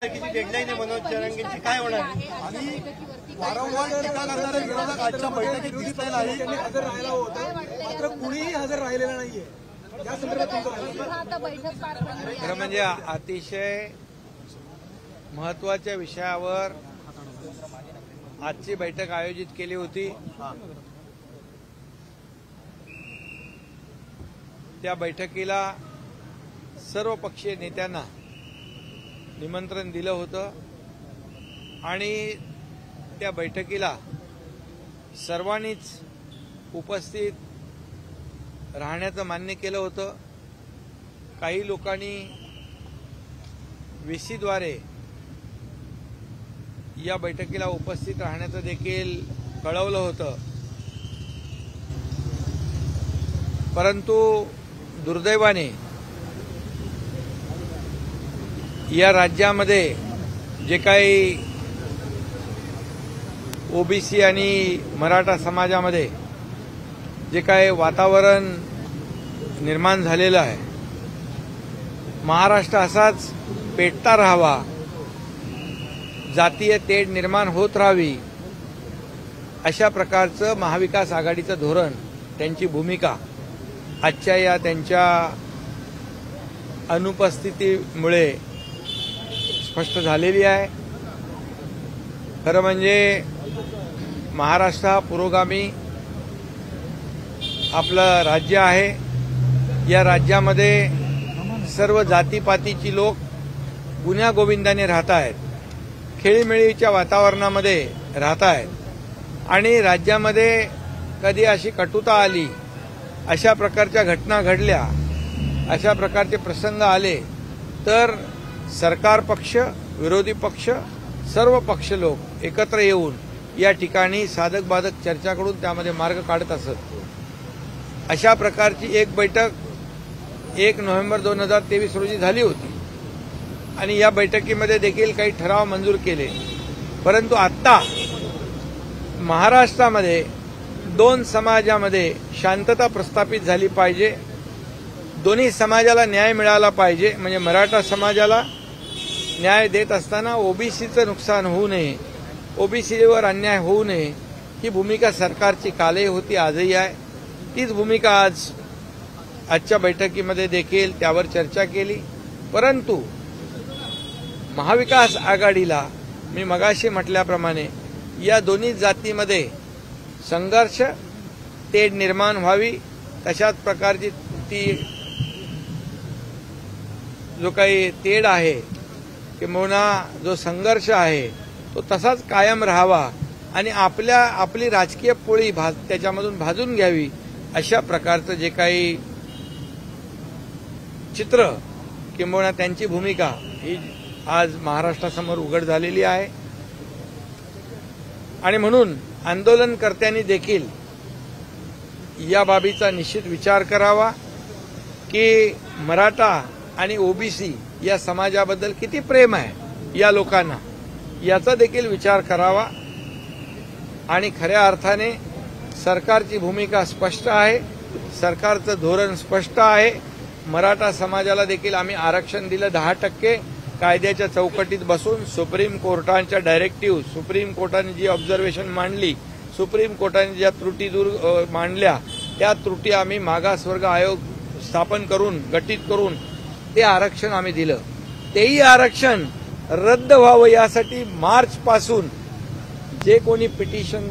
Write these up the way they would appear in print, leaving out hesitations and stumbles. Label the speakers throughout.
Speaker 1: Deadline आहे मनोज जरांगेंची, काय होणार?
Speaker 2: आणि वारंवार टीका करणारे विरोधक आजच्या बैठकीत दिसले नाही. त्यांनी हजर राहायला होतं, मात्र कुणीही हजर राहिलेलं नाहीये. या संदर्भात
Speaker 3: खरं म्हणजे अतिशय महत्वाच्या विषयावर आजची बैठक आयोजित केली होती. त्या बैठकीला सर्व पक्षीय नेत्यांना निमंत्रण दिलं होतं आणि त्या बैठकीला सर्वांनीच उपस्थित राहण्याचं मान्य केलं होतं. काही लोकांनी व्हीसीद्वारे या बैठकीला उपस्थित राहण्याचं देखील कळवलं होतं. परंतु दुर्दैवाने या राज्यामध्ये जे काही ओबीसी आणि मराठा समाजामध्ये जे काही वातावरण निर्माण झालेलं आहे, महाराष्ट्र असाच पेटता राहावा, जातीय तेढ निर्माण होत राहावी, अशा प्रकारचं महाविकास आघाडीचं धोरण, त्यांची भूमिका आजच्या या त्यांच्या अनुपस्थितीमुळे स्पष्ट झालेली आहे. खरं म्हणजे महाराष्ट्र हा पुरोगामी आपलं राज्य आहे. या राज्यामध्ये सर्व जातीपातीची लोक गुण्यागोविंदाने राहत आहेत, खेळीमेळीच्या वातावरणामध्ये राहत आहेत आणि राज्यामध्ये कधी अशी कटुता आली, अशा प्रकारच्या घटना घडल्या, अशा प्रकारचे प्रसंग आले तर सरकार पक्ष, विरोधी पक्ष, सर्व पक्ष लोक एकत्र येऊन या ठिकाणी साधक बाधक चर्चा करून त्यामध्ये मार्ग काढत असत. अशा प्रकारची एक बैठक 1 नोव्हेंबर 2023 रोजी झाली होती आणि या बैठकीमध्ये देखील काही ठराव मंजूर केले. परंतु आता महाराष्ट्रामध्ये 2 समाजामध्ये शांतता प्रस्थापित झाली पाहिजे, दोन्ही समाजाला न्याय मिळाला पाहिजे. म्हणजे मराठा समाजाला न्याय देत असताना ओबीसीचं नुकसान होऊ नये, ओबीसीवर अन्याय होऊ नये, ही भूमिका सरकारची कालही होती, आजही आहे. तीच भूमिका आजच्या बैठकीमध्ये देखील त्यावर चर्चा केली. परंतु महाविकास आघाडीला मी मगाशी म्हटल्याप्रमाणे या दोन्ही जातीमध्ये संघर्ष, तेढ निर्माण व्हावी, तशाच प्रकारची ती जो काही तेढ आहे किंवा जो संघर्ष आहे तो तसाच कायम राहावा आणि आपली राजकीय पोळी त्याच्यामधून भाजून घ्यावी, अशा प्रकारचं जे काही चित्र किंवा त्यांची भूमिका ही आज महाराष्ट्रासमोर उघड झालेली आहे. आणि म्हणून आंदोलनकर्त्यांनी देखील या बाबीचा निश्चित विचार करावा की मराठा आणि ओबीसी या समाजाबद्दल किती प्रेम आहे या लोकांना, याचा देखील विचार करावा. आणि खऱ्या अर्थाने सरकारची भूमिका स्पष्ट आहे, सरकारचं धोरण स्पष्ट आहे. मराठा समाजाला देखील आम्ही आरक्षण दिलं 10%, कायद्याच्या चौकटीत बसून सुप्रीम कोर्टाच्या डायरेक्टिव्ह, सुप्रीम कोर्टाने जी ऑब्झर्वेशन मांडली, सुप्रीम कोर्टाने ज्या त्रुटी दूर मांडल्या, त्या त्रुटी आम्ही मागासवर्ग आयोग स्थापन करून, गठीत करून ते आरक्षण आम्ही दिलं. तेही आरक्षण रद्द व्हावं यासाठी मार्च पासून जे कोणी पिटिशन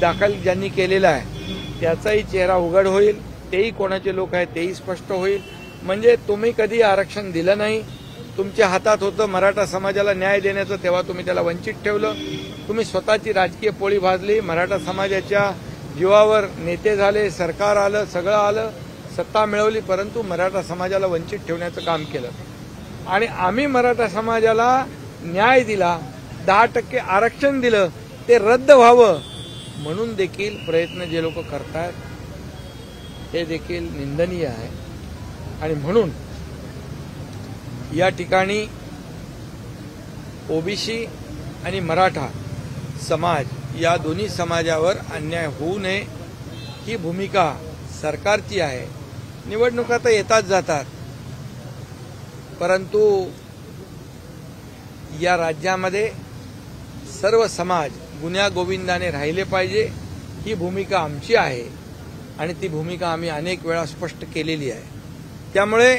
Speaker 3: दाखल ज्यांनी केलेलं आहे त्याचाही चेहरा उघड होईल, तेही कोणाचे लोक आहेत तेही स्पष्ट होईल. म्हणजे तुम्ही कधी आरक्षण दिलं नाही, तुमच्या हातात होतं मराठा समाजाला न्याय देण्याचं, तेव्हा तुम्ही त्याला वंचित ठेवलं. तुम्ही स्वतःची राजकीय पोळी भाजली, मराठा समाजाच्या जीवावर नेते झाले, सरकार आलं, सगळं आलं, सत्ता मिळवली, परंतु मराठा समाजाला वंचित ठेवण्याचं काम केलं. आणि आम्ही मराठा समाजाला न्याय दिला, 10% आरक्षण दिलं, ते रद्द व्हावं म्हणून देखील प्रयत्न जे लोक करतात हे देखील निंदनीय आहे. आणि म्हणून या ठिकाणी ओबीसी आणि मराठा समाज या दोन्ही समाजावर अन्याय होऊ नये ही भूमिका सरकारची आहे. निवडणुका तर येतात जातात, परंतु या राज्यामध्ये सर्व समाज गुण्यागोविंदाने राहिले पाहिजे, ही भूमिका आमची आहे आणि ती भूमिका आम्ही अनेक वेळा स्पष्ट केलेली आहे. त्यामुळे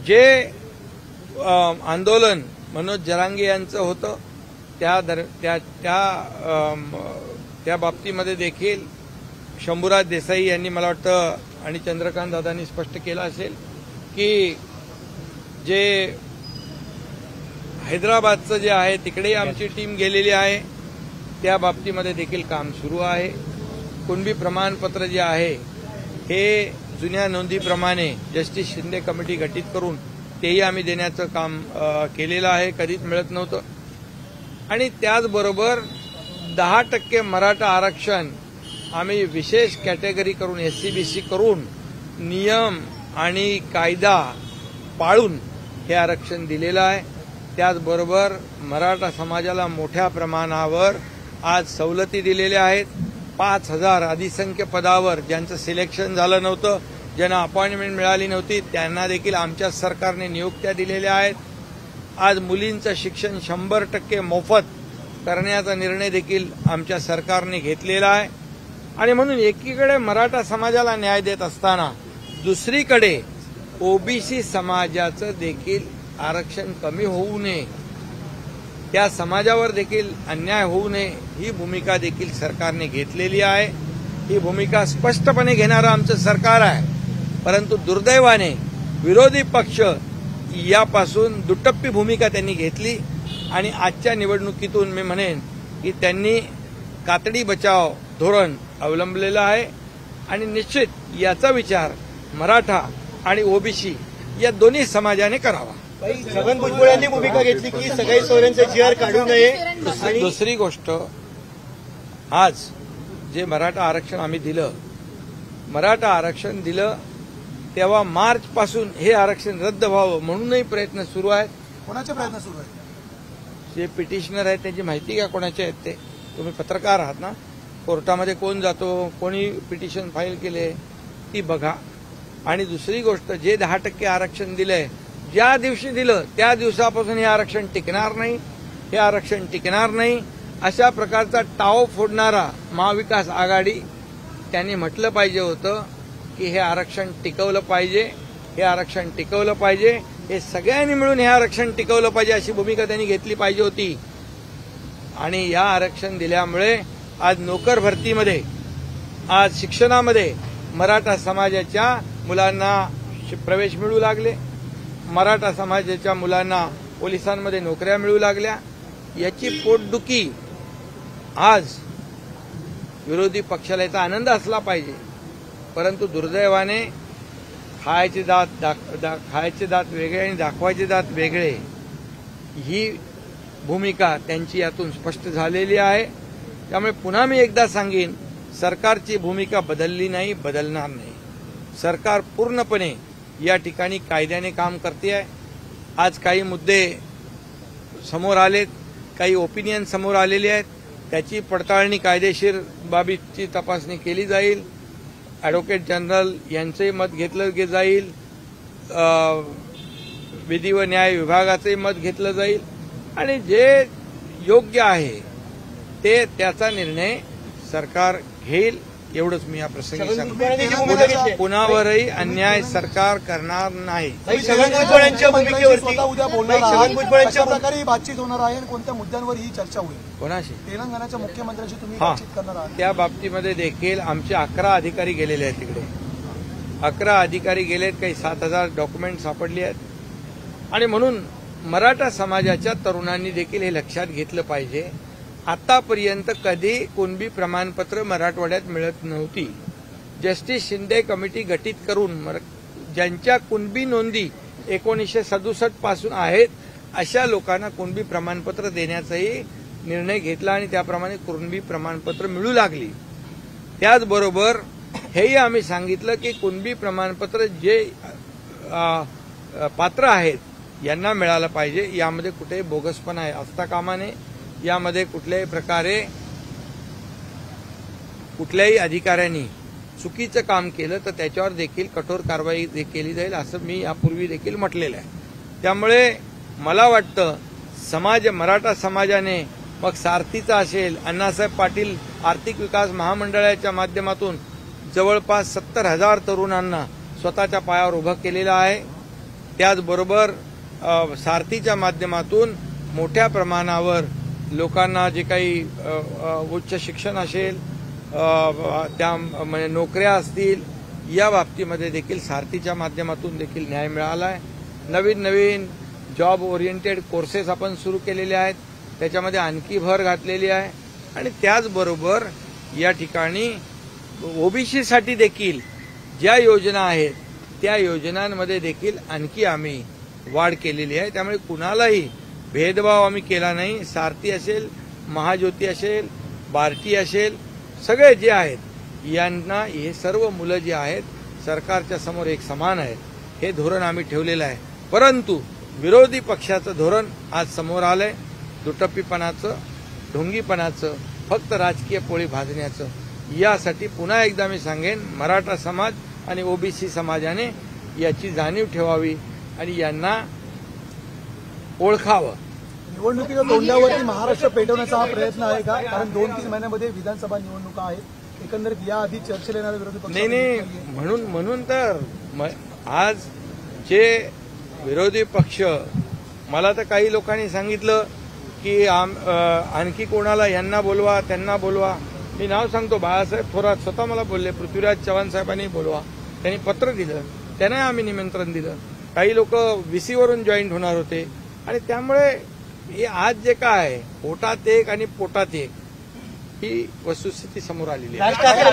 Speaker 3: जे आंदोलन मनोज जरांगे यांचं होतं त्या बाबतीमध्ये देखील शंभूराज देसाई यांनी मला वाटतं आणि चंद्रकांत दादांनी स्पष्ट केलं असेल की जे हैदराबादचं जे आहे तिकडेही आमची टीम गेलेली आहे, त्या बाबतीमध्ये देखील काम सुरू आहे. कुणबी प्रमाणपत्र जे आहे हे जुन्या नोंदीप्रमाणे जस्टिस शिंदे कमिटी गठीत करून तेही आम्ही देण्याचं काम केलेलं आहे, कधीच मिळत नव्हतं. आणि त्याचबरोबर 10% मराठा आरक्षण आम्ही विशेष कॅटेगरी करून SC-BC करून नियम आणि कायदा पाळून हे आरक्षण दिलेलं आहे. त्याचबरोबर मराठा समाजाला मोठ्या प्रमाणावर आज सवलती दिलेल्या आहेत. 5,000 अधिसंख्य पदावर ज्यांचं सिलेक्शन झालं नव्हतं, ज्यांना अपॉइंटमेंट मिळाली नव्हती, त्यांना देखील आमच्या सरकारने नियुक्त्या दिलेल्या आहेत. आज मुलींचं शिक्षण 100% मोफत करण्याचा निर्णय देखील आमच्या सरकारने घेतलेला आहे. आणि म्हणून एकीकडे मराठा समाजाला न्याय देत असताना दुसरीकडे OBC समाजाचं देखील आरक्षण कमी होऊ नये, त्या समाजावर देखील अन्याय होऊ नये, ही भूमिका देखील सरकारने घेतलेली आहे. ही भूमिका स्पष्टपणे घेणारं आमचं सरकार आहे. परंतु दुर्दैवाने विरोधी पक्ष यापासून दुटप्पी भूमिका त्यांनी घेतली आणि आजच्या निवडणुकीतून मी म्हणेन की त्यांनी कातडी बचाव धोरण अवलंबलेलं आहे. आणि निश्चित याचा विचार मराठा आणि OBC या दोन्ही समाजाने करावा.
Speaker 1: छगन भुजबळ यांनी भूमिका घेतली की सगळे सोयऱ्यांचे GR काढू नये. आणि
Speaker 3: दुसरी गोष्ट, आज जे मराठा आरक्षण आम्ही दिलं, मराठा आरक्षण दिलं तेव्हा मार्चपासून हे आरक्षण रद्द व्हावं म्हणूनही प्रयत्न सुरू आहेत.
Speaker 2: कोणाचे प्रयत्न सुरू आहेत?
Speaker 3: जे पिटिशनर आहेत त्यांची माहिती घ्या कोणाचे आहेत ते. तुम्ही पत्रकार आहात ना, कोर्टामध्ये कोण जातो, कोणी पिटिशन फाईल केले ती बघा. आणि दुसरी गोष्ट, जे 10% आरक्षण दिलंय, ज्या दिवशी दिलं त्या दिवसापासून हे आरक्षण टिकणार नाही, हे आरक्षण टिकणार नाही अशा प्रकारचा टाव फोडणारा महाविकास आघाडी त्यांनी म्हटलं पाहिजे होतं की हे आरक्षण टिकवलं पाहिजे, हे आरक्षण टिकवलं पाहिजे, हे सगळ्यांनी मिळून हे आरक्षण टिकवलं पाहिजे अशी भूमिका त्यांनी घेतली पाहिजे होती. आणि या आरक्षण दिल्यामुळे आज नोकर भरतीमध्ये, आज शिक्षणामध्ये मराठा समाजाच्या मुलांना प्रवेश मिळू लागले, मराठा समाजाच्या मुलांना पोलिसांमध्ये नोकऱ्या मिळू लागल्या. याची पोटदुखी आज विरोधी पक्षाला याचा आनंद असला पाहिजे, परंतु दुर्दैवाने खायचे दात वेगळे आणि दाखवायचे दात वेगळे, ही भूमिका त्यांची यातून स्पष्ट झालेली आहे. त्यामुळे पुन्हा मी एकदा सांगेन, सरकारची भूमिका बदलली नाही, बदलणार नाही. सरकार पूर्णपणे या ठिकाणी कायद्याने काम करते आहे. आज काही मुद्दे समोर आलेत, काही ओपिनियन समोर आलेले आहेत, त्याची पडताळणी कायदेशीर बाबीची तपासणी केली जाईल. ॲडव्होकेट जनरल यांचंही मत घेतलं जाईल, विधी व न्याय विभागाचंही मत घेतलं जाईल आणि जे योग्य आहे ते त्याचा निर्णय सरकार घेईल, एवढंच मी या प्रसंगी सांगतो. पुन्हावरही अन्याय सरकार करणार नाही.
Speaker 1: छगन भुजबळ यांच्या भूमिकेवरती
Speaker 2: उद्या बोलणार
Speaker 1: छगन
Speaker 2: आहात.
Speaker 1: भुजबळ यांच्या
Speaker 2: कशा प्रकारे ही बातचीत होणार आहे आणि कोणत्या मुद्द्यांवर ही चर्चा होईल?
Speaker 3: कोणाशी?
Speaker 2: तेलंगणाच्या मुख्यमंत्र्यांशी तुम्ही
Speaker 3: हा,
Speaker 2: बातचीत करणार आहात.
Speaker 3: त्या बाबतीमध्ये देखील आमचे 11 अधिकारी गेलेले आहेत तिकडे. 11 अधिकारी गेलेत, काही 7,000 डॉक्युमेंट सापडली आहेत. आणि म्हणून मराठा समाजाच्या तरुणांनी देखील हे लक्षात घेतलं पाहिजे, आतापर्यंत कधी कुणबी प्रमाणपत्र मराठवाड्यात मिळत नव्हती. जस्टिस शिंदे कमिटी गठीत करून ज्यांच्या कुणबी नोंदी 1967 पासून आहेत अशा लोकांना कुणबी प्रमाणपत्र देण्याचाही निर्णय घेतला आणि त्याप्रमाणे कुणबी प्रमाणपत्र मिळू लागली. त्याचबरोबर हेही आम्ही सांगितलं की कुणबी प्रमाणपत्र जे पात्र आहेत यांना मिळालं पाहिजे. यामध्ये कुठेही बोगसपणा असता कामा नये. यामध्ये कुठल्याही प्रकारे कुठल्याही अधिकाऱ्यांनी चुकीचं काम केलं तर त्याच्यावर देखील कठोर कारवाई केली जाईल, असं मी यापूर्वी देखील म्हटलेलं आहे. त्यामुळे मला वाटतं मराठा समाजाने मग सारथीचा असेल, अण्णासाहेब पाटील आर्थिक विकास महामंडळाच्या माध्यमातून जवळपास 70,000 तरुणांना स्वतःच्या पायावर उभं केलेलं आहे. त्याचबरोबर सारथीच्या माध्यमातून मोठ्या प्रमाणावर लोकांना जे काही उच्च शिक्षण असेल, त्या म्हणजे नोकऱ्या असतील, या बाबतीमध्ये देखील सारथीच्या माध्यमातून देखील न्याय मिळाला आहे. नवीन नवीन जॉब ओरिएंटेड कोर्सेस आपण सुरू केलेले आहेत, त्याच्यामध्ये आणखी भर घातलेली आहे. आणि त्याचबरोबर या ठिकाणी ओबीसीसाठी देखील ज्या योजना आहेत त्या योजनांमध्ये देखील आणखी आम्ही वाढ केलेली आहे. त्यामुळे कुणालाही भेदभाव आम्ही केला नाही. सारथी असेल, महाज्योती असेल, बार्टी असेल, सगळे जे आहेत यांना हे सर्व मुलं जे आहेत सरकारच्या समोर एक समान आहेत, हे धोरण आम्ही ठेवलेलं आहे. परंतु विरोधी पक्षाचं धोरण आज समोर आलंय, दुटप्पीपणाचं, ढोंगीपणाचं, फक्त राजकीय पोळी भाजण्याचं. यासाठी पुन्हा एकदा मी सांगेन, मराठा समाज आणि ओबीसी समाजाने याची जाणीव ठेवावी आणि यांना ओळखावं.
Speaker 2: निवडणुकीच्या तोंडावरती महाराष्ट्र पेटवण्याचा हा प्रयत्न आहे का? कारण 2-3 महिन्यामध्ये विधानसभा निवडणुका आहेत. एकंदरीत याआधी चर्चेला येणारे विरोधी पक्ष
Speaker 3: नाही, म्हणून तर आज जे विरोधी पक्ष, मला तर काही लोकांनी सांगितलं की आणखी कोणाला यांना बोलवा त्यांना बोलवा. मी नाव सांगतो, बाळासाहेब थोरात स्वतः मला बोलले, पृथ्वीराज चव्हाण साहेबांनी बोलवा. त्यांनी पत्र दिलं, त्यांनाही आम्ही निमंत्रण दिलं. काही लोक VC-वरून जॉईंट होणार होते. आणि त्यामुळे हे आज जे काय पोटात एक आणि पोटात एक ही वस्तुस्थिती समोर आलेली आहे.
Speaker 1: राज ठाकरे